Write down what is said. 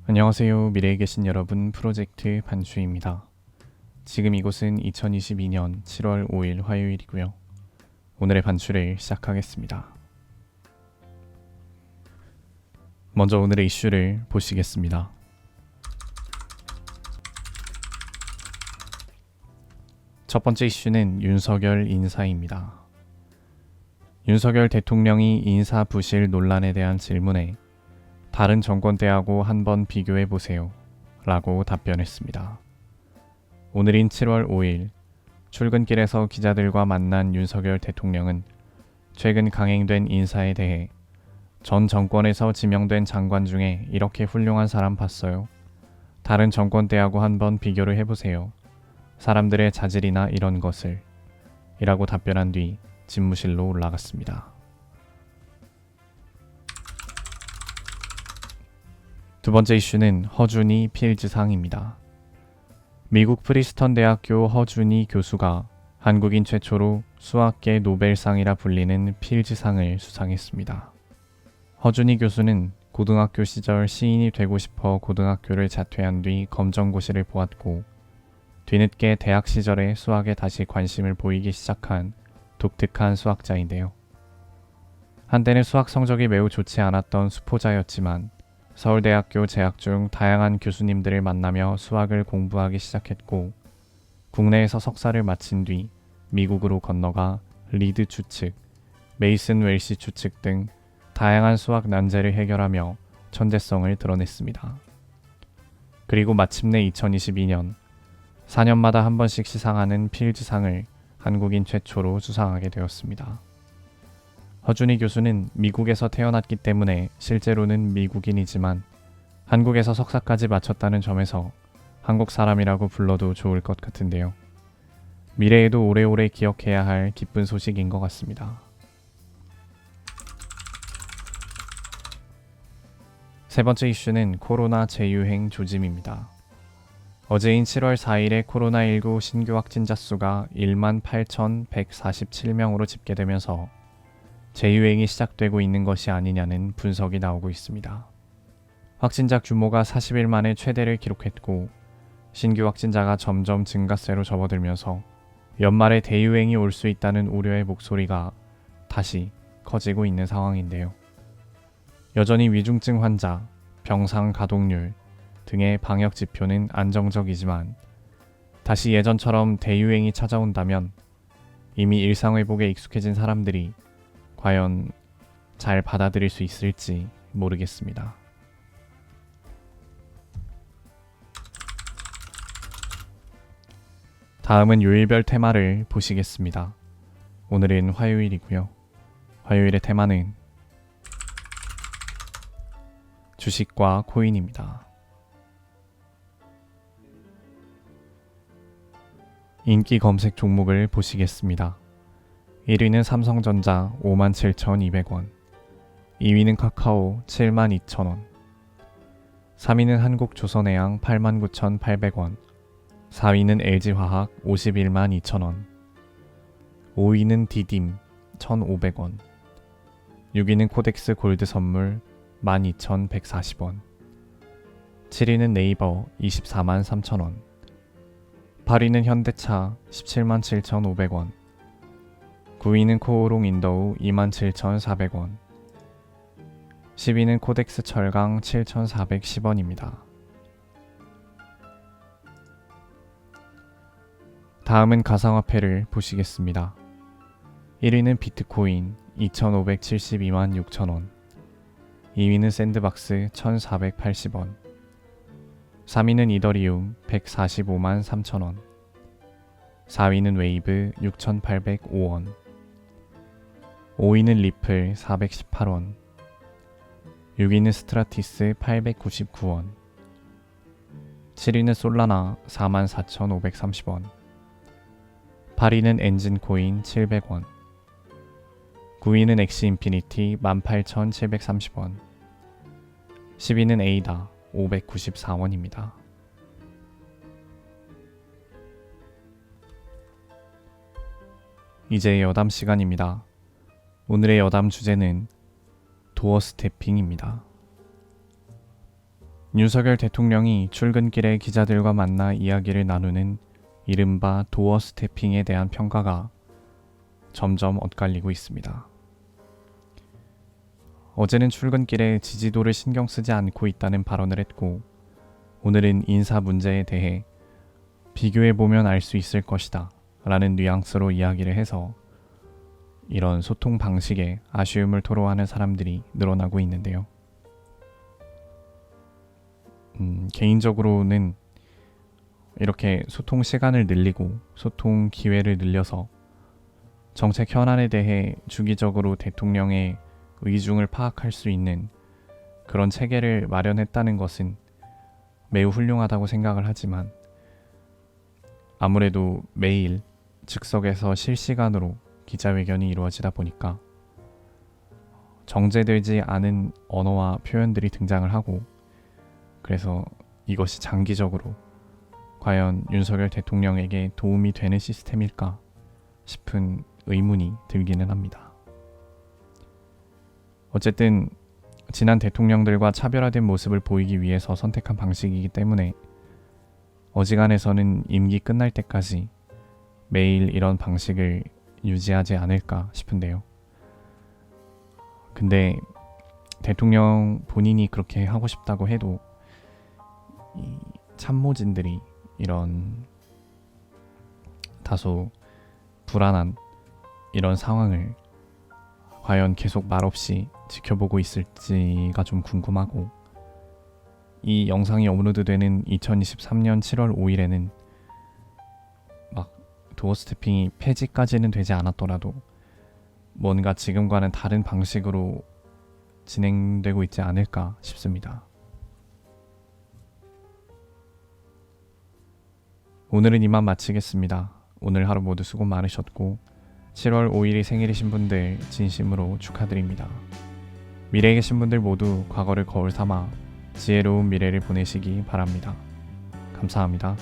안녕하세요. 미래에 계신 여러분, 프로젝트 반주입니다. 지금 이곳은 2022년 7월 5일 화요일이고요. 오늘의 반주를 시작하겠습니다. 먼저 오늘의 이슈를 보시겠습니다. 첫 번째 이슈는 윤석열 인사입니다. 윤석열 대통령이 인사 부실 논란에 대한 질문에 다른 정권 때하고 한번 비교해보세요 라고 답변했습니다. 오늘인 7월 5일 출근길에서 기자들과 만난 윤석열 대통령은 최근 강행된 인사에 대해 전 정권에서 지명된 장관 중에 이렇게 훌륭한 사람 봤어요. 다른 정권 때하고 한번 비교를 해보세요. 사람들의 자질이나 이런 것을 이라고 답변한 뒤 집무실로 올라갔습니다. 두 번째 이슈는 허준이 필즈상입니다. 미국 프리스턴 대학교 허준이 교수가 한국인 최초로 수학계 노벨상이라 불리는 필즈상을 수상했습니다. 허준이 교수는 고등학교 시절 시인이 되고 싶어 고등학교를 자퇴한 뒤 검정고시를 보았고 뒤늦게 대학 시절에 수학에 다시 관심을 보이기 시작한 독특한 수학자인데요. 한때는 수학 성적이 매우 좋지 않았던 수포자였지만 서울대학교 재학 중 다양한 교수님들을 만나며 수학을 공부하기 시작했고 국내에서 석사를 마친 뒤 미국으로 건너가 리드 추측, 메이슨 웰시 추측 등 다양한 수학 난제를 해결하며 천재성을 드러냈습니다. 그리고 마침내 2022년 4년마다 한 번씩 시상하는 필즈상을 한국인 최초로 수상하게 되었습니다. 허준이 교수는 미국에서 태어났기 때문에 실제로는 미국인이지만 한국에서 석사까지 마쳤다는 점에서 한국 사람이라고 불러도 좋을 것 같은데요. 미래에도 오래오래 기억해야 할 기쁜 소식인 것 같습니다. 세 번째 이슈는 코로나 재유행 조짐입니다. 어제인 7월 4일에 코로나19 신규 확진자 수가 18,147명으로 집계되면서 재유행이 시작되고 있는 것이 아니냐는 분석이 나오고 있습니다. 확진자 규모가 40일 만에 최대를 기록했고 신규 확진자가 점점 증가세로 접어들면서 연말에 대유행이 올 수 있다는 우려의 목소리가 다시 커지고 있는 상황인데요. 여전히 위중증 환자, 병상 가동률 등의 방역 지표는 안정적이지만 다시 예전처럼 대유행이 찾아온다면 이미 일상회복에 익숙해진 사람들이 과연 잘 받아들일 수 있을지 모르겠습니다. 다음은 요일별 테마를 보시겠습니다. 오늘은 화요일이고요. 화요일의 테마는 주식과 코인입니다. 인기 검색 종목을 보시겠습니다. 1위는 삼성전자 57,200원, 2위는 카카오 72,000원, 3위는 한국조선해양 89,800원, 4위는 LG화학 512,000원, 5위는 디딤 1,500원, 6위는 코덱스 골드선물 12,140원, 7위는 네이버 243,000원, 8위는 현대차 177,500원, 9위는 코오롱 인더우 27,400원, 10위는 코덱스 철강 7,410원입니다. 다음은 가상화폐를 보시겠습니다. 1위는 비트코인 2,572만 6천원, 2위는 샌드박스 1,480원, 3위는 이더리움 145만 3천원, 4위는 웨이브 6,805원, 5위는 리플 418원, 6위는 스트라티스 899원, 7위는 솔라나 44,530원, 8위는 엔진코인 700원, 9위는 엑시인피니티 18,730원, 10위는 에이다 594원입니다. 이제 여담 시간입니다. 오늘의 여담 주제는 도어 스태핑입니다. 윤석열 대통령이 출근길에 기자들과 만나 이야기를 나누는 이른바 도어 스태핑에 대한 평가가 점점 엇갈리고 있습니다. 어제는 출근길에 지지도를 신경 쓰지 않고 있다는 발언을 했고, 오늘은 인사 문제에 대해 비교해보면 알 수 있을 것이다 라는 뉘앙스로 이야기를 해서 이런 소통 방식에 아쉬움을 토로하는 사람들이 늘어나고 있는데요. 개인적으로는 이렇게 소통 시간을 늘리고 소통 기회를 늘려서 정책 현안에 대해 주기적으로 대통령의 의중을 파악할 수 있는 그런 체계를 마련했다는 것은 매우 훌륭하다고 생각을 하지만, 아무래도 매일 즉석에서 실시간으로 기자회견이 이루어지다 보니까 정제되지 않은 언어와 표현들이 등장을 하고, 그래서 이것이 장기적으로 과연 윤석열 대통령에게 도움이 되는 시스템일까 싶은 의문이 들기는 합니다. 어쨌든 지난 대통령들과 차별화된 모습을 보이기 위해서 선택한 방식이기 때문에 어지간해서는 임기 끝날 때까지 매일 이런 방식을 유지하지 않을까 싶은데요. 근데 대통령 본인이 그렇게 하고 싶다고 해도 이 참모진들이 이런 다소 불안한 이런 상황을 과연 계속 말없이 지켜보고 있을지가 좀 궁금하고, 이 영상이 업로드되는 2023년 7월 5일에는 막 도어 스태핑이 폐지까지는 되지 않았더라도 뭔가 지금과는 다른 방식으로 진행되고 있지 않을까 싶습니다. 오늘은 이만 마치겠습니다. 오늘 하루 모두 수고 많으셨고 7월 5일이 생일이신 분들 진심으로 축하드립니다. 미래에 계신 분들 모두 과거를 거울 삼아 지혜로운 미래를 보내시기 바랍니다. 감사합니다.